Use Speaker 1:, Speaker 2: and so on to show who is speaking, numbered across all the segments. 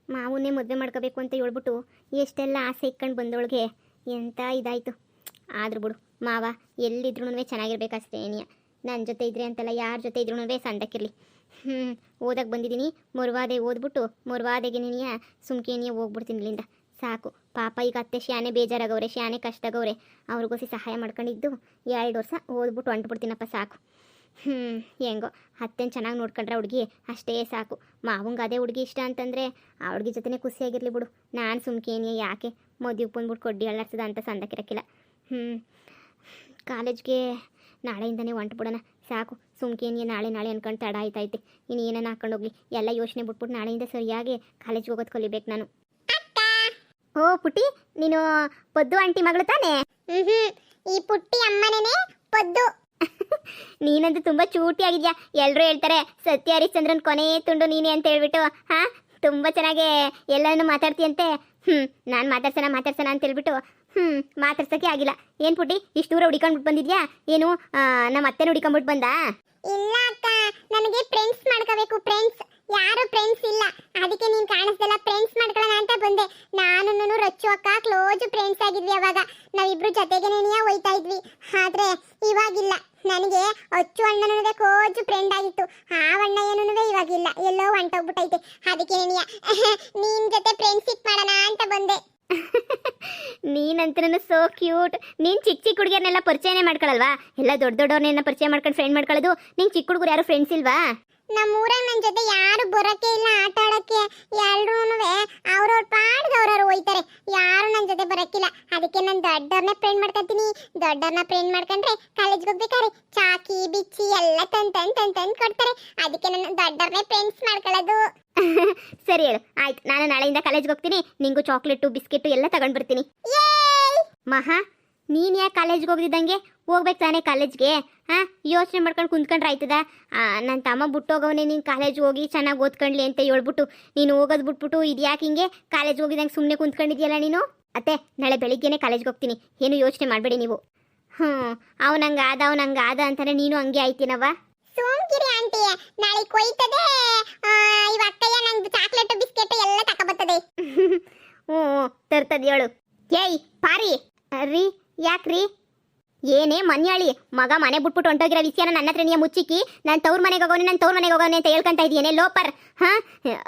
Speaker 1: ಮಾವನ್ನೇ ಮದುವೆ ಮಾಡ್ಕೋಬೇಕು ಅಂತ ಹೇಳ್ಬಿಟ್ಟು ಎಷ್ಟೆಲ್ಲ ಆಸೆ ಇಟ್ಕೊಂಡು ಬಂದವಳಿಗೆ ಎಂತ ಇದಾಯಿತು. ಆದ್ರೂ ಬಿಡು ಮಾವ ಎಲ್ಲಿದ್ರೂ ಚೆನ್ನಾಗಿರ್ಬೇಕಷ್ಟೇ ಏನಿಯ. ನನ್ನ ಜೊತೆ ಇದ್ರೆ ಅಂತಲ್ಲ, ಯಾರ ಜೊತೆ ಇದ್ರೂ ಸಂದಕ್ಕಿರಲಿ. ಓದಕ್ಕೆ ಬಂದಿದ್ದೀನಿ, ಮುರ್ವಾದೆ ಓದ್ಬಿಟ್ಟು ಮುರ್ವಾದೆಗೆ ನೀನಿಯ ಸುಮ್ಕೇನಿಯ ಹೋಗ್ಬಿಡ್ತೀನಿ ಇಲ್ಲಿಂದ. ಸಾಕು. ಪಾಪ ಈಗ ಅತ್ತೆ ಶಾನೆ ಬೇಜಾರಾಗವ್ರೆ, ಶಾನೆ ಕಷ್ಟಗವ್ರೆ. ಅವ್ರಿಗೋಸಿ ಸಹಾಯ ಮಾಡ್ಕೊಂಡಿದ್ದು 2 ವರ್ಷ ಓದ್ಬಿಟ್ಟು ಹೊಂಟ್ಬಿಡ್ತೀನಪ್ಪ ಸಾಕು. ಹೆಂಗೋ ಅತ್ತೆನ ಚೆನ್ನಾಗಿ ನೋಡ್ಕೊಂಡ್ರೆ ಹುಡುಗಿ ಅಷ್ಟೇ ಸಾಕು. ಮಾವಂಗೆ ಅದೇ ಹುಡುಗಿ ಇಷ್ಟ ಅಂತಂದರೆ ಆ ಹುಡುಗಿ ಜೊತೆನೇ ಖುಷಿಯಾಗಿರಲಿ ಬಿಡು. ನಾನು ಸುಮ್ಕೇನಿಯ ಯಾಕೆ ಮದುವೆಗೆ ಬಂದ್ಬಿಟ್ಟು ಕೊಡ್ಡಿ ಅಳ್ಳಾಡ್ಸದ ಅಂತ ಸಂದಕ್ಕಿರಕ್ಕಿಲ್ಲ. ಕಾಲೇಜ್ಗೆ ನಾಳೆಯಿಂದನೇ ಹೊಂಟ್ಬಿಡೋಣ ಸಾಕು. ಸುಮ್ಕೇನಿಯ ನಾಳೆ ಅನ್ಕೊಂಡು ತಡ ಆಯ್ತೈತೆ. ಇನ್ನು ಏನನ್ನ ಹಾಕೊಂಡು ಹೋಗ್ಲಿ, ಎಲ್ಲ ಯೋಚನೆ ಬಿಟ್ಬಿಟ್ಟು ನಾಳೆಯಿಂದ ಸರಿಯಾಗಿ ಕಾಲೇಜ್ಗೆ ಹೋಗೋದು ಕಲಿಬೇಕು ನಾನು. ಓ ಪುಟ್ಟಿ, ನೀನು ಪದ್ದು ಆಂಟಿ ಮಗಳು ತಾನೇ?
Speaker 2: ಈ ಪುಟ್ಟಿ ಅಮ್ಮನೇ ಪದ್ದು.
Speaker 1: ನೀನಂತೂ ತುಂಬಾ ಚೂಟಿ ಆಗಿದ್ಯಾ. ಎಲ್ಲರೂ ಹೇಳ್ತಾರೆ ಸತ್ಯ ಹರಿಶ್ಚಂದ್ರನ್ ಕೊನೆ ತುಂಡು ನೀನೆ ಅಂತ ಹೇಳ್ಬಿಟ್ಟು. ತುಂಬಾ ಚೆನ್ನಾಗಿ ಎಲ್ಲಾನು ಮಾತಾಡ್ತೀಯಂತೆ. ನಾನು ಮಾತಾಡ್ಸೋಣ ಅಂತ ಹೇಳ್ಬಿಟ್ಟು ಮಾತಾಡ್ಸೋಕೆ ಆಗಿಲ್ಲ. ಏನ್ ಪುಟ್ಟಿ ಇಷ್ಟು ದೂರ ಹುಡಿಕೊಂಡ್ಬಿಟ್ಟು ಬಂದಿದ್ಯಾ? ಏನು ನಮ್ಮ ಅತ್ತೆನ ಹುಡಿಕೊಂಡ್ಬಿಟ್ಟು ಬಂದಾ?
Speaker 2: ಇಲ್ಲ ಅಕ್ಕ, ನನಗೆ ಫ್ರೆಂಡ್ಸ್ ಮಾಡ್ಕೋಬೇಕು. ಫ್ರೆಂಡ್ಸ್ ಯಾರು ಫ್ರೆಂಡ್ಸ್ ಇಲ್ಲ, ಅದಕ್ಕೆ ನೀನ್ ಕಾಣಿಸ್ದಲ್ಲ ಫ್ರೆಂಡ್ಸ್ ಮಾಡ್ಕೊಳ್ಳೋಣ ಅಂತ ಬಂದೆ. ನಾನು ರಚ್ಚು ಅಕ್ಕ ಕ್ಲೋಸ್ ಫ್ರೆಂಡ್ಸ್ ಆಗಿದ್ವಿ. ಅವಾಗ ನಾವಿಬ್ರು ಜೊತೆಗೇನೆಯೇ ಹೋಯ್ತಾ ಇದ್ವಿ. ಆದ್ರೆ ಇವಾಗಿಲ್ಲ. ನನಗೆ ಅಚ್ಚು ಅಣ್ಣನೂ ಕ್ಲೋಸ್ ಫ್ರೆಂಡ್ ಆಗಿತ್ತು. ಆ ಅಣ್ಣ ಏನೂ ಇವಾಗಿಲ್ಲ, ಎಲ್ಲೋ ಹೊಂಟೋಗ್ಬಿಟ್ಟೈತೆ. ಅದಕ್ಕೆ ನೀನ್ ಜೊತೆ ಫ್ರೆಂಡ್ಶಿಪ್ ಮಾಡೋಣ ಅಂತ ಬಂದೆ.
Speaker 1: ನೀನಂತ ಸೋ ಕ್ಯೂಟ್. ನೀನ್ ಚಿಕ್ಕ ಹುಡುಗಿಯರ್ನೆಲ್ಲ ಪರಿಚಯನೇ ಮಾಡ್ಕೊಳಲ್ವಾ? ಎಲ್ಲ ದೊಡ್ಡವ್ರನ್ನೆಲ್ಲ ಪರಿಚಯ ಮಾಡ್ಕೊಂಡು ಫ್ರೆಂಡ್ ಮಾಡ್ಕೊಳ್ಳೋದು. ನಿಂಗೆ ಚಿಕ್ಕ ಹುಡುಗರು ಯಾರು ಫ್ರೆಂಡ್ಸ್ ಇಲ್ವಾ?
Speaker 2: ನಮ್ಮೂರಾಗ ನನ್ನ ಜೊತೆ ಯಾರು ಬರೋಕೆ ಇಲ್ಲ ಆಟ ಆಡೋಕ್ಕೆ. ಎಲ್ರೂ ಅವ್ರವ್ರ ಪಾಡ್ಗೆ ಅವ್ರವ್ರು ಹೋಯ್ತಾರೆ, ಯಾರು ನನ್ನ ಜೊತೆ ಬರೋಕ್ಕಿಲ್ಲ. ಅದಕ್ಕೆ ನಾನು ದೊಡ್ಡವ್ರನ್ನ ಫ್ರೆಂಡ್ ಮಾಡ್ಕೊತೀನಿ. ದೊಡ್ಡವ್ರನ್ನ ಫ್ರೆಂಡ್ ಮಾಡ್ಕೊಂಡ್ರೆ ಕಾಲೇಜ್ಗೆ ಹೋಗ್ಬೇಕಾರೆ ಚಾಕಿ ಬಿಚ್ಚಿ ಎಲ್ಲ ತಂದು ಕೊಡ್ತಾರೆ. ಅದಕ್ಕೆ ನಾನು ದೊಡ್ಡವ್ರನ್ನೇ ಫ್ರೆಂಡ್ಸ್ ಮಾಡ್ಕೊಳ್ಳೋದು.
Speaker 1: ಸರಿ ಹೇಳು, ಆಯ್ತು. ನಾನು ನಾಳೆಯಿಂದ ಕಾಲೇಜ್ಗೆ ಹೋಗ್ತೀನಿ. ನಿಂಗೂ ಚಾಕ್ಲೇಟು ಬಿಸ್ಕೆಟು ಎಲ್ಲ ತಗೊಂಡು ಬರ್ತೀನಿ. ಮಹಾ, ನೀನು ಯಾಕೆ ಕಾಲೇಜ್ಗೆ ಹೋಗ್ದಿದ್ದಂಗೆ ಹೋಗ್ಬೇಕು ತಾನೇ ಕಾಲೇಜ್ಗೆ? ಯೋಚನೆ ಮಾಡ್ಕೊಂಡು ಕುಂತ್ಕೊಂಡ್ರೆ ಆಯ್ತದ? ನನ್ನ ತಮ್ಮ ಬಿಟ್ಟೋಗವನೇ ನೀನು ಕಾಲೇಜ್ಗೆ ಹೋಗಿ ಚೆನ್ನಾಗಿ ಓದ್ಕೊಂಡ್ಲಿ ಅಂತ ಹೇಳ್ಬಿಟ್ಟು ನೀನು ಹೋಗೋದು ಬಿಟ್ಬಿಟ್ಟು ಇದು ಯಾಕೆ ಹಿಂಗೆ ಕಾಲೇಜ್ಗೆ ಹೋಗಿದಂಗೆ ಸುಮ್ಮನೆ ಕುಂತ್ಕೊಂಡಿದ್ಯಲ್ಲ ನೀನು? ಅತ್ತೆ, ನಾಳೆ ಬೆಳಿಗ್ಗೆನೇ ಕಾಲೇಜ್ಗೆ ಹೋಗ್ತೀನಿ, ಏನು ಯೋಚನೆ ಮಾಡಬೇಡಿ ನೀವು. ಅವನಂಗಾದ ಅಂತಾನೆ ನೀನು ಹಂಗೆ ಆಯ್ತೀನವ.
Speaker 2: ಸೋಮ್ಕಿರಿ ಆಂಟಿ, ನಾಳೆ ಕೊಯ್ತದೆ. ಇವ ಅಕ್ಕಯ್ಯ ನಂಗೆ ಚಾಕ್ಲೇಟ್ ಬಿಸ್ಕೆಟ್ ಎಲ್ಲ ತಗೊಬರ್ತದೆ.
Speaker 1: ತರ್ತದ ಹೇಳು. ಏಯ್ ಪಾರಿ ರೀ, ಯಾಕ್ರಿ? ಏನೇ ಮನ್ಯಾಳಿ ಮಗ ಮನೆ ಬಿಟ್ಬಿಟ್ಟು ಹೊಂಟೋಗಿರೋ ವಿಷಯನ ನನ್ನ ಹತ್ರ ನೀ ಮುಚ್ಚಿಕ್ಕಿ ನಾನು ತವ್ರ ಮನೆಗೆ ಹೋಗೋನೆ ಅಂತ ಹೇಳ್ಕೊಂತ ಇದೀಯೇನೆ ಲೋಪರ್.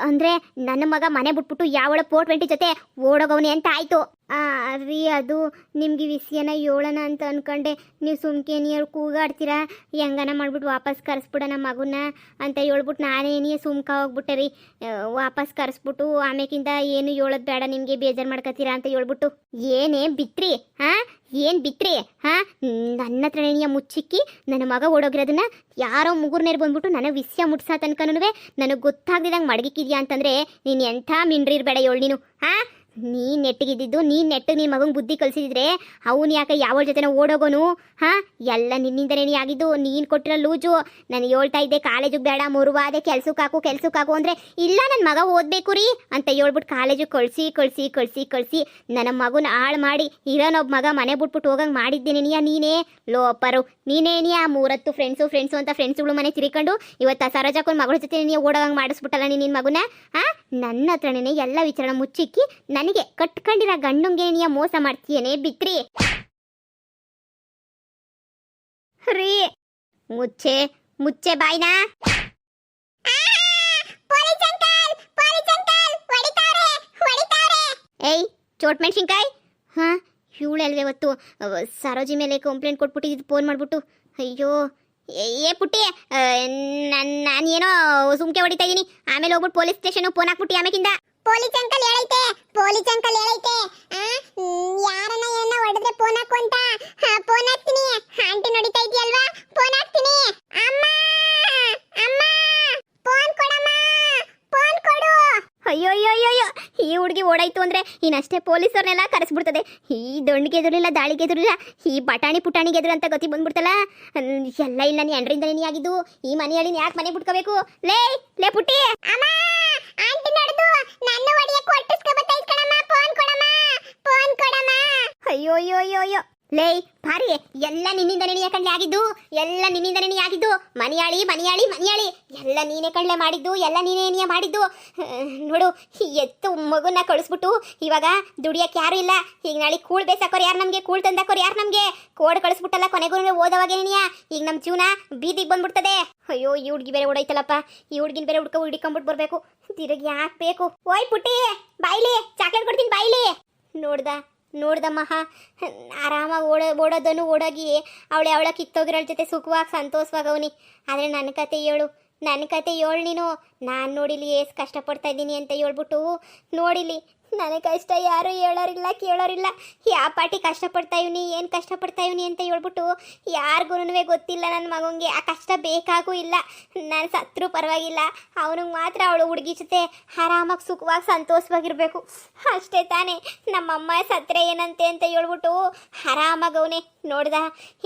Speaker 1: ಅಂದ್ರೆ ನನ್ನ ಮಗ ಮನೆ ಬಿಟ್ಬಿಟ್ಟು ಯಾವಳ 420 ಜೊತೆ ಓಡೋಗವನೆ ಅಂತ ಆಯ್ತು. ರೀ, ಅದು ನಿಮ್ಗೆ ವಿಷಯನ ಹೇಳೋಣ ಅಂತ ಅನ್ಕೊಂಡೆ. ನೀವು ಸುಮ್ಕೇನಿಯರು ಕೂಗಾಡ್ತೀರಾ, ಹೆಂಗನ ಮಾಡ್ಬಿಟ್ಟು ವಾಪಸ್ ಕರೆಸ್ಬಿಡೋಣ ಮಗುನ ಅಂತ ಹೇಳ್ಬಿಟ್ಟು ನಾನೇನೇ ಸುಮ್ಕ ಹೋಗ್ಬಿಟ್ಟೆ ರೀ. ವಾಪಸ್ ಕರೆಸ್ಬಿಟ್ಟು ಆಮೇಕಿಂದ ಏನು ಹೇಳೋದು ಬೇಡ, ನಿಮಗೆ ಬೇಜಾರು ಮಾಡ್ಕೊತೀರಾ ಅಂತ ಹೇಳ್ಬಿಟ್ಟು ಏನೇ ಬಿತ್ರಿ? ಏನು ಬಿತ್ರಿ? ನನ್ನ ಹತ್ರ ನೀ ಮುಚ್ಚಿಕ್ಕಿ ನನ್ನ ಮಗ ಓಡೋಗಿರೋದನ್ನ ಯಾರೋ ಮುಗುರ್ನೇರು ಬಂದ್ಬಿಟ್ಟು ನನಗೆ ವಿಷಯ ಮುಟ್ಸೋ ತನಕನೂ ನನಗೆ ಗೊತ್ತಾಗ್ದಿದಂಗೆ ಮಡಗಿಕ್ಕಿದ್ಯಾ ಅಂತಂದರೆ ನೀನು ಎಂಥ ಮಿಂಡ್ರಿ ಇರಬೇಡ ಹೇಳು ನೀನು. ನೀನು ನೆಟ್ಟಿಗಿದ್ದು ನೀನು ನೆಟ್ಟಿಗೆ ನಿನ್ನ ಮಗಂಗೆ ಬುದ್ಧಿ ಕಲಿಸಿದ್ರೆ ಅವನು ಯಾಕೆ ಯಾವಳ ಜೊತೆನ ಓಡೋಗೋನು? ಎಲ್ಲ ನಿನ್ನಿಂದನೇ ಆಗಿದ್ದು. ನೀನು ಕೊಟ್ಟಿರೋ ಲೂಜು. ನನಗೆ ಹೇಳ್ತಾ ಇದ್ದೆ ಕಾಲೇಜಿಗೆ ಬೇಡ, ಮುರುವಾದೆ ಕೆಲ್ಸಕ್ಕೆ ಹಾಕು ಅಂದರೆ ಇಲ್ಲ ನನ್ನ ಮಗ ಓದಬೇಕು ರೀ ಅಂತ ಹೇಳ್ಬಿಟ್ಟು ಕಾಲೇಜಿಗೆ ಕಳಿಸಿ ನನ್ನ ಮಗುನ ಹಾಳು ಮಾಡಿ ಇರೋನೊಬ್ಬ ಮಗ ಮನೆ ಬಿಟ್ಬಿಟ್ಟು ಹೋಗಂಗೆ ಮಾಡಿದ್ದೇನೆ ನೀನೇ ಲೋಪರು. ನೀನೇನಿಯಾ 3 ಫ್ರೆಂಡ್ಸು ಅಂತ ಫ್ರೆಂಡ್ಸ್ಗಳು ಮನೆ ತಿರ್ಕೊಂಡು ಇವತ್ತು ಸರೋಜಕ್ಕನ ಮಗಳ ಜೊತೆ ನೀ ಓಡೋಗಂಗೆ ಮಾಡಿಸ್ಬಿಟ್ಟಲ್ಲ ನಿನ್ನ ಮಗುನ. ನನ್ನ ಹತ್ರನೇ ಎಲ್ಲ ವಿಚಾರ ಮುಚ್ಚಿಕ್ಕಿ ನನಗೆ ಕಟ್ಕೊಂಡಿರೋ ಗಂಡುಂಗೆ ನೀ ಮೋಸ ಮಾಡ್ತೀಯೇನೆ ಬಿತ್ರಿ. ರೀ, ಮುಚ್ಚೆ ಬಾಯ್ನಾ. ಏಯ್ ಚೋಟ್ ಮೆಣಸಿನ್ಕಾಯಿ, ಇವಳೆಲ್ವೇ ಇವತ್ತು ಸರೋಜಿ ಮೇಲೆ ಕಂಪ್ಲೇಂಟ್ ಕೊಟ್ಬಿಟ್ಟಿದ್ದು ಫೋನ್ ಮಾಡ್ಬಿಟ್ಟು. ಅಯ್ಯೋ ಏ ಪುಟ್ಟಿ, ನಾನೇನೋ ಸುಮ್ಕೆ ಹೊಡಿತಾ ಇದ್ದೀನಿ. ಆಮೇಲೆ ಹೋಗ್ಬಿಟ್ಟು ಪೊಲೀಸ್ ಸ್ಟೇಷನ್ ಫೋನ್ ಹಾಕ್ಬಿಟ್ಟು ಆಮೇಕಿಂದ
Speaker 2: ಪೊಲೀಸ್ ಅಂಕಲ್ ಹೇಳೈತೆ ಯಾರನ್ನ ಏನ ಹೊಡೆದ್ರೆ ಫೋನ್ ಹಾಕು ಅಂತ. ಫೋನ್ ಹಾಕ್ತೀನಿ. ಆಂಟಿ ನೋಡಿತಾ ಇದೆಯಲ್ವಾ, ಫೋನ್ ಹಾಕ್ತೀನಿ. ಅಮ್ಮ ಫೋನ್ ಕೊಡಮ್ಮ, ಫೋನ್ ಕೊಡು.
Speaker 1: ಅಯ್ಯೋ ಈ ಹುಡುಗಿ ಓಡಾಯ್ತು ಅಂದ್ರೆ ಇನ್ನಷ್ಟೇ ಪೊಲೀಸರನ್ನೆಲ್ಲ ಕರೆಸ್ಬಿಡ್ತದೆ. ಈ ದೊಂಡಿಗೆ ಎದುರಿಲ್ಲ, ದಾಳಿಗೆ ಎದುರಿಲ್ಲ, ಈ ಬಟಾಣಿ ಪುಟಾಣಿಗೆ ಎದುರು ಅಂತ ಗತಿ ಬಂದ್ಬಿಡ್ತಲ್ಲ. ಎಲ್ಲ ಇಲ್ಲ, ನೀ ಎಂಡ್ರಿಂದನೇ ಆಗಿದ್ದು. ಈ ಮನೆಯಲ್ಲಿ ಯಾಕೆ ಮನೆ ಬಿಟ್ಕೋಬೇಕು? ಲೇ ಪುಟ್ಟಿ,
Speaker 2: ಅಮ್ಮ ಆಂಟಿ ನಡೆದು ನನ್ನ ಒಡೆಯಕ್ಕೆ ಹೊಟ್ಟಿಸ್ಕೊ ಬತ್ತೈತ್ ಕಣಮ್ಮ. ಫೋನ್ ಕೊಡಮ್ಮ.
Speaker 1: ಅಯ್ಯೋ ಲೇ ಭಾರಿ ಎಲ್ಲ ನಿನ್ನಿಂದನೇ ಯಾಕಂಡ್ಲೆ ಆಗಿದ್ದು, ಎಲ್ಲ ನಿನ್ನಿಂದನೇ ಆಗಿದ್ದು. ಮನಿಯಾಳಿ ಮನಿಯಾಳಿ ಮನಿಯಾಳಿ ಎಲ್ಲ ನೀನೇ ಕಣ್ಲೆ ಮಾಡಿದ್ದು, ಎಲ್ಲ ನೀನೇ ಮಾಡಿದ್ದು. ನೋಡು, ಎತ್ತು ಮಗುನ ಕಳಿಸ್ಬಿಟ್ಟು ಇವಾಗ ದುಡಿಯಕ್ಕೆ ಯಾರು ಇಲ್ಲ. ಈಗ ನಾಳೆ ಕೂಳ್ ಬೇಸಾಕೋರು ಯಾರು ನಮಗೆ, ಕೂಳ್ ತಂದಾಕೋರು ಯಾರು ನಮಗೆ? ಕೋಡ್ ಕಳಿಸ್ಬಿಟ್ಟಲ್ಲ ಕೊನೆಗೂ ಓದವಾಗೇನಿಯ. ಈಗ ನಮ್ಮ ಜೀವನ ಬೀದಿಗೆ ಬಂದ್ಬಿಡ್ತದೆ. ಅಯ್ಯೋ, ಈ ಹುಡ್ಗಿ ಬೇರೆ ಓಡೈತಲ್ಲಪ್ಪ, ಈ ಹುಡ್ಗಿನ ಬೇರೆ ಹುಡ್ಕೊಂಬಿಟ್ಟು ಬರ್ಬೇಕು. ತಿರುಗಿ ಯಾಕೆ ಬೇಕು? ಓಯ್ ಪುಟ್ಟಿ, ಬಾಯ್ಲಿ ಚಾಕ್ಲೇಟ್ ಕೊಡ್ತೀನಿ, ಬಾಯ್ಲಿ. ನೋಡ್ದಮ್ಮ, ಆರಾಮಾಗಿ ಓಡೋದನ್ನು ಓಡೋಗಿ ಅವಳ ಕಿತ್ತೋಗಿರೋಳ ಜೊತೆ ಸುಖವಾಗಿ ಸಂತೋಷವಾಗವನಿ. ಆದರೆ ನನ್ನ ಕತೆ ಹೇಳು ನೀನು. ನಾನು ನೋಡಿಲಿ ಎಷ್ಟು ಕಷ್ಟಪಡ್ತಾ ಇದ್ದೀನಿ ಅಂತ ಹೇಳ್ಬಿಟ್ಟು ನೋಡಿಲಿ. ನನಗೆ ಕಷ್ಟ ಯಾರು ಹೇಳೋರಿಲ್ಲ ಕೇಳೋರಿಲ್ಲ. ಯಾವ ಪಾಟಿ ಕಷ್ಟಪಡ್ತಾ ಇವ್ನಿ, ಏನು ಕಷ್ಟಪಡ್ತಾ ಇವ್ನಿ ಅಂತ ಹೇಳ್ಬಿಟ್ಟು ಯಾರಿಗೂ ಗೊತ್ತಿಲ್ಲ. ನನ್ನ ಮಗನಿಗೆ ಆ ಕಷ್ಟ ಬೇಕಾಗೂ ಇಲ್ಲ. ನಾನು ಸತ್ರೂ ಪರವಾಗಿಲ್ಲ, ಅವನಿಗೆ ಮಾತ್ರ ಅವಳು ಹುಡುಗಿ ಜೊತೆ ಆರಾಮಾಗಿ ಸುಖವಾಗಿ ಸಂತೋಷವಾಗಿರಬೇಕು. ಅಷ್ಟೇ ತಾನೇ. ನಮ್ಮಮ್ಮ ಸತ್ತರೆ ಏನಂತೆ ಅಂತ ಹೇಳ್ಬಿಟ್ಟು ಆರಾಮಾಗಿ ಅವನೇ ನೋಡ್ದ.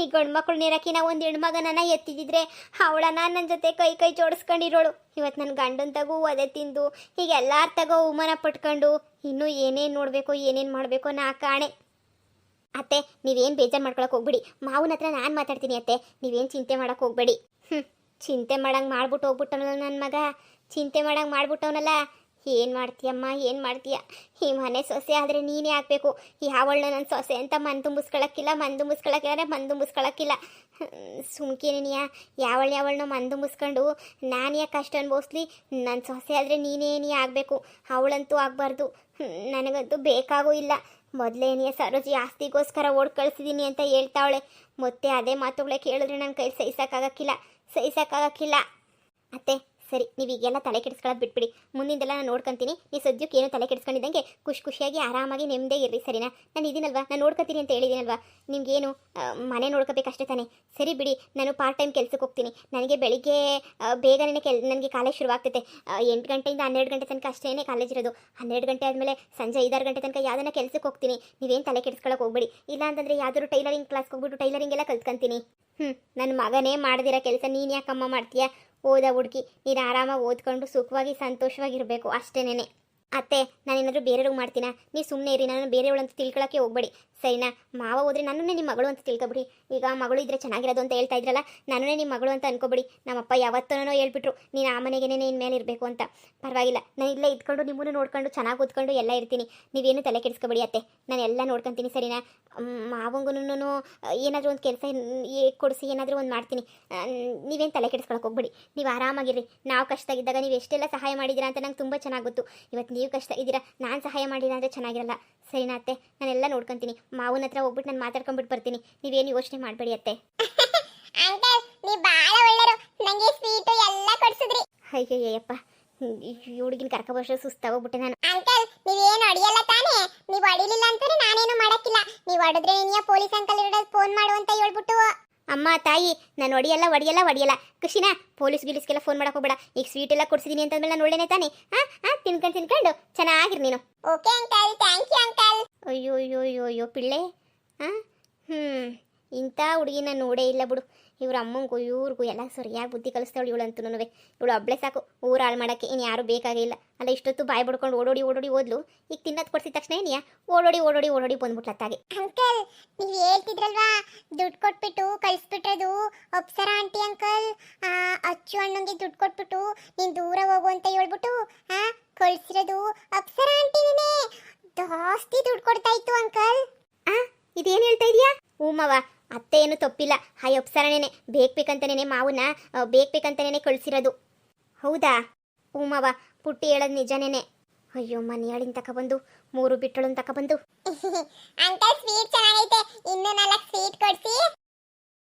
Speaker 1: ಈ ಗಂಡು ಮಕ್ಕಳು ನೀರಕ್ಕಿನ ಒಂದು ಹೆಣ್ಮಗನನ್ನ ಎತ್ತಿದಿದ್ರೆ ಅವಳನ್ನ ನನ್ನ ಜೊತೆ ಕೈ ಜೋಡಿಸ್ಕೊಂಡಿರೋಳು. ಇವತ್ತು ನನ್ನ ಗಂಡನ ತಗೋ ಒದೆ ತಿಂದು ಈಗ ಎಲ್ಲಾರ ತಗೋ ಅವಮಾನ ಪಟ್ಕೊಂಡು ಇನ್ನೂ ಏನೇನು ನೋಡಬೇಕು ಏನೇನು ಮಾಡಬೇಕು ನಾ ಕಾಣೆ. ಅತ್ತೆ, ನೀವೇನು ಬೇಜಾರು ಮಾಡ್ಕೊಳಕ್ಕೆ ಹೋಗ್ಬೇಡಿ. ಮಾವನ ಹತ್ರ ನಾನು ಮಾತಾಡ್ತೀನಿ ಅತ್ತೆ, ನೀವೇನು ಚಿಂತೆ ಮಾಡೋಕ್ಕೆ ಹೋಗ್ಬೇಡಿ. ಚಿಂತೆ ಮಾಡಂಗೆ ಮಾಡ್ಬಿಟ್ಟು ಹೋಗ್ಬಿಟ್ಟವನಲ್ಲ ನನ್ನ ಮಗ, ಚಿಂತೆ ಮಾಡಂಗೆ ಮಾಡ್ಬಿಟ್ಟವನಲ್ಲ. ಏನು ಮಾಡ್ತೀಯಮ್ಮ, ಏನು ಮಾಡ್ತೀಯ? ಈ ಮನೆ ಸೊಸೆ ಆದರೆ ನೀನೇ ಆಗಬೇಕು. ಯಾವಳನ್ನ ನನ್ನ ಸೊಸೆ ಅಂತ ಮನ್ ತುಂಬಿಸ್ಕೊಳಕ್ಕಿಲ್ಲ. ಸುಮ್ಕೇನಿಯ ಯಾವಳನ್ನ ಮನ್ ತುಂಬಿಸ್ಕೊಂಡು ನಾನು ಯಾಕೆ ಕಷ್ಟ ಅನ್ಭವಿಸ್ಲಿ? ನನ್ನ ಸೊಸೆ ಆದರೆ ನೀನೇ ಆಗಬೇಕು, ಅವಳಂತೂ ಆಗಬಾರ್ದು. ನನಗಂತೂ ಬೇಕಾಗೂ ಇಲ್ಲ. ಮೊದಲೇನಿಯ ಸರೋಜಿ ಆಸ್ತಿಗೋಸ್ಕರ ಓಡ್ ಕಳಿಸಿದ್ದೀನಿ ಅಂತ ಹೇಳ್ತಾವಳೆ. ಮತ್ತೆ ಅದೇ ಮಾತುಗಳೇ ಕೇಳಿದ್ರೆ ನನ್ನ ಕೈ ಸಹಿಸಕ್ಕಾಗಕ್ಕಿಲ್ಲ. ಅತ್ತೆ ಸರಿ, ನೀವು ಈಗೆಲ್ಲ ತಲೆ ಕೆಡಿಸ್ಕೊಳ್ಳೋದು ಬಿಟ್ಬಿಡಿ. ಮುಂದಿಂದೆಲ್ಲ ನಾನು ನೋಡ್ಕೊತೀನಿ. ನೀವು ಸದ್ಯಕ್ಕೆ ಏನೋ ತಲೆ ಕೆಡಿಸ್ಕೊಂಡಿದ್ದಂಗೆ ಖುಷಿಯಾಗಿ ಆರಾಮಾಗಿ ನೆಮ್ಮದೇ ಇರ್ರಿ, ಸರಿನಾ? ನಾನು ಇದೀನಲ್ವಾ, ನಾನು ನೋಡ್ಕೊತೀನಿ ಅಂತ ಹೇಳಿದ್ದೀನಲ್ವಾ. ನಿಮ್ಗೇನು ಮನೆ ನೋಡ್ಕೋಬೇಕಷ್ಟೇ ತಾನೇ? ಸರಿ ಬಿಡಿ, ನಾನು ಪಾರ್ಟ್ ಟೈಮ್ ಕೆಲ್ಸಕ್ಕೆ ಹೋಗ್ತೀನಿ. ನನಗೆ ಬೆಳಿಗ್ಗೆ ಬೇಗನೆ ನನಗೆ ಕಾಲೇಜ್ ಶುರುವಾಗ್ತೈತೆ. 8 ಗಂಟೆಯಿಂದ 12 ಗಂಟೆ ತನಕ ಅಷ್ಟೇ ಕಾಲೇಜ್ ಇರೋದು. 12 ಗಂಟೆ ಆದಮೇಲೆ ಸಂಜೆ 5-6 ಗಂಟೆ ತನಕ ಯಾವುದನ್ನ ಕೆಲ್ಸಕ್ಕೆ ಹೋಗ್ತೀನಿ. ನೀವೇನು ತಲೆ ಕೆಡಿಸ್ಕೊಳ್ಳೋಕೆ ಹೋಗ್ಬೇಡಿ. ಇಲ್ಲ ಅಂತಂದರೆ ಯಾವ್ದಾದ್ರು ಟೈಲರಿಂಗ್ ಕ್ಲಾಸ್ಗೆ ಹೋಗ್ಬಿಟ್ಟು ಟೈಲರಿಂಗ್ ಎಲ್ಲ ಕಲ್ತ್ಕೊಂತೀನಿ. ನನ್ನ ಮಗನೇ ಮಾಡದಿರೋ ಕೆಲಸ ನೀನು ಯಾಕಮ್ಮ ಮಾಡ್ತೀಯಾ? ಓದ ಹುಡುಗಿ, ನೀನು ಆರಾಮಾಗಿ ಓದ್ಕೊಂಡು ಸುಖವಾಗಿ ಸಂತೋಷವಾಗಿರಬೇಕು ಅಷ್ಟೇನೆ. ಅತ್ತೆ, ನಾನೇನಾದರೂ ಬೇರೆಯವ್ರಿಗೆ ಮಾಡ್ತೀನಾ? ನೀವು ಸುಮ್ಮನೆ ಇರಿ. ನಾನು ಬೇರೆಯವಳಂತ ತಿಳ್ಕೊಳ್ಳೋಕ್ಕೆ ಹೋಗ್ಬೇಡಿ, ಸರಿನಾ? ಮಾವ ಹೋದ್ರೆ ನನ್ನನ್ನೇ ನಿಮ್ಮ ಮಗಳು ಅಂತ ತಿಳ್ಕೊಬಿಡಿ. ಈಗ ಮಗಳು ಇದ್ರೆ ಚೆನ್ನಾಗಿರೋದು ಅಂತ ಹೇಳ್ತಾ ಇದ್ರಲ್ಲ, ನನ್ನನ್ನೇ ನಿಮ್ಮ ಮಗಳು ಅಂತ ಅನ್ಕೋಬಿಡಿ. ನಮ್ಮಪ್ಪ ಯಾವತ್ತೋ ಹೇಳ್ಬಿಟ್ರು, ನೀನು ಆ ಮನೆಗೇನೆ ಇನ್ಮೇಲೆ ಇರಬೇಕು ಅಂತ. ಪರವಾಗಿಲ್ಲ, ನಾನು ಇಲ್ಲೇ ಇದ್ಕೊಂಡು ನಿಮ್ಮನ್ನು ನೋಡ್ಕೊಂಡು ಚೆನ್ನಾಗಿ ಓದ್ಕೊಂಡು ಎಲ್ಲ ಇರ್ತೀನಿ. ನೀವೇನು ತಲೆ ಕೆಡಿಸ್ಕೊಬೇಡಿ ಅತ್ತೆ, ನಾನು ಎಲ್ಲ ನೋಡ್ಕೊತೀನಿ, ಸರಿನಾ? ಮಾವಂಗೂ ಏನಾದರೂ ಒಂದು ಕೆಲಸ ಕೊಡಿಸಿ ಏನಾದರೂ ಒಂದು ಮಾಡ್ತೀನಿ. ನೀವೇನು ತಲೆ ಕೆಡಿಸ್ಕೊಳಕ್ಕೆ ಹೋಗ್ಬೇಡಿ. ನೀವು ಆರಾಮಾಗಿರ್ರಿ. ನಾವು ಕಷ್ಟ ಇದ್ದಾಗ ನೀವು ಎಷ್ಟೆಲ್ಲ ಸಹಾಯ ಮಾಡಿದ್ದೀರಾ ಅಂತ ನಂಗೆ ತುಂಬ ಚೆನ್ನಾಗಿ ಗೊತ್ತು. ಇವತ್ತು ನೀವು ಕಷ್ಟ ಇದ್ದೀರಾ, ನಾನು ಸಹಾಯ ಮಾಡಿಲ್ಲ ಅಂದರೆ ಚೆನ್ನಾಗಿರಲ್ಲ, ಸರಿನಾ ಅತ್ತೆ? ನಾನೆಲ್ಲ ನೋಡ್ಕೊತೀನಿ. ಮಾವನ ಹತ್ರ ಹೋಗ್ಬಿಟ್ಟು ನಾನು ಮಾತಾಡ್ಕೊಂಡ್ಬಿಟ್ಟು ಬರ್ತೀನಿ. ನೀವೇನು ಯೋಚನೆ ಮಾಡಬೇಡಿ ಅತ್ತೆ.
Speaker 2: ಅಂಕಲ್, ನೀವು ಬಹಳ ಒಳ್ಳೆಯರು. ನನಗೆ ಸ್ವೀಟ್ ಎಲ್ಲ ಕೊಡ್ಸಿದ್ರಿ.
Speaker 1: ಅಯ್ಯಯ್ಯಪ್ಪ, ಈ ಹುಡುಗಿನ ಕರ್ಕೊಬರ್ಷ ಸುಸ್ತಾಗೋಗ್ಬಿಟ್ಟೆ ನಾನು.
Speaker 2: ಅಂಕಲ್, ನೀವೇನು ಹೊಡಿಯಲ್ಲ ತಾನೇ? ನೀವು ಹೊಡಿಲಿಲ್ಲ ಅಂತಾನೆ ನಾನೇನು ಮಾಡಕ್ಕಿಲ್ಲ. ನೀವು ಹೊಡೆದ್ರೆ ನೀನು ಪೊಲೀಸ್ ಅಂಕಲ್ ಇರೋದು ಫೋನ್ ಮಾಡು ಅಂತ ಹೇಳ್ಬಿಟ್ಟು.
Speaker 1: ಅಮ್ಮ ತಾಯಿ, ನಾನು ಹೊಡಿಯಲ್ಲ. ಖುಷಿನಾ? ಪೊಲೀಸ್ಗೆಲ್ಲ ಫೋನ್ ಮಾಡಕ್ಕೆ ಹೋಗ್ಬೇಡ. ಈಗ ಸ್ವೀಟ್ ಎಲ್ಲ ಕೊಡ್ಸಿದ್ದೀನಿ ಅಂತಂದ್ಮೇಲೆ ನಾನು ಒಳ್ಳೆನೇ ತಾನೆ? ತಿನ್ಕೊಂಡು ಚೆನ್ನಾಗಿರಿ ನೀನು.
Speaker 2: Okay uncle, thank you uncle.
Speaker 1: ಅಯ್ಯೋ ಪಿಳ್ಳೆ. ಇಂಥ ಹುಡುಗಿನ ನೋಡೇ ಇಲ್ಲ ಬಿಡು. ಇವ್ರ ಅಮ್ಮಂಗೂ ಇವ್ರಿಗೂ ಎಲ್ಲ ಸರಿಯಾಗಿ ಬುದ್ಧಿ ಕಲಿಸ್ತಾವಳು ಇವಳಂತೂ. ಇವಳು ಒಬ್ಳೆ ಸಾಕು ಊರು ಹಾಳು ಮಾಡೋಕ್ಕೆ, ಇನ್ನು ಯಾರೂ ಬೇಕಾಗಿಲ್ಲ. ಅಲ್ಲ, ಇಷ್ಟೊತ್ತು ಬಾಯಿ ಬಡ್ಕೊಂಡು ಓಡೋಡಿ ಓದ್ಲು. ಈಗ ತಿನ್ನೋದು ಕೊಡ್ಸಿದ ತಕ್ಷಣ ಏನಿಯಾ ಓಡೋಡಿ ಬಂದ್ಬಿಟ್ಲತ್ತಾಗೆ.
Speaker 2: ಅಂಕಲ್, ನೀವು ಹೇಳ್ತಿದ್ರಲ್ವಾ ದುಡ್ಡು ಕೊಟ್ಬಿಟ್ಟು ಕಳಿಸ್ಬಿಟ್ಟದು ಅಪ್ಸರಾ ಆಂಟಿ ಅಂಕಲ್. ಅಚ್ಚು ಅಣ್ಣಂಗೆ ದುಡ್ಡು ಕೊಟ್ಬಿಟ್ಟು ನೀನು ದೂರ ಹೋಗು ಅಂತ ಹೇಳ್ಬಿಟ್ಟು ಕಳಿಸಿರೋದು ಅಪ್ಸರಾ ಆಂಟಿನೇ. ಜಾಸ್ತಿ ದುಡ್ಡು ಕೊಡ್ತಾ ಇತ್ತು ಅಂಕಲ್.
Speaker 1: ಇದೇನು ಹೇಳ್ತಾ ಇದೀಯಾ? ಹೂಮವ, ಅತ್ತೆ ಏನು ತಪ್ಪಿಲ್ಲ. ಹಾಯ್ ಅಪ್ಸರನೇನೆ ಬೇಕಂತಾನೇನೆ ಮಾವನ್ನ ಬೇಕಂತಾನೇನೆ ಕಳಿಸಿರೋದು. ಹೌದಾ? ಹೂಮವ, ಪುಟ್ಟಿ ಹೇಳೋದು ನಿಜನೇನೆ. ಅಯ್ಯೋ, ಮನೆಯಾಳಿನ ತಗೊಬಂದು 3 ಬಿಟ್ಟಳು ತಗೊಬಂದು.
Speaker 2: ಅಂಕಲ್, ಸ್ವೀಟ್ ಚೆನ್ನಾಗೈತೆ. ಇನ್ನೂ 4 ಸ್ವೀಟ್ ಕೊಡ್ಸಿ.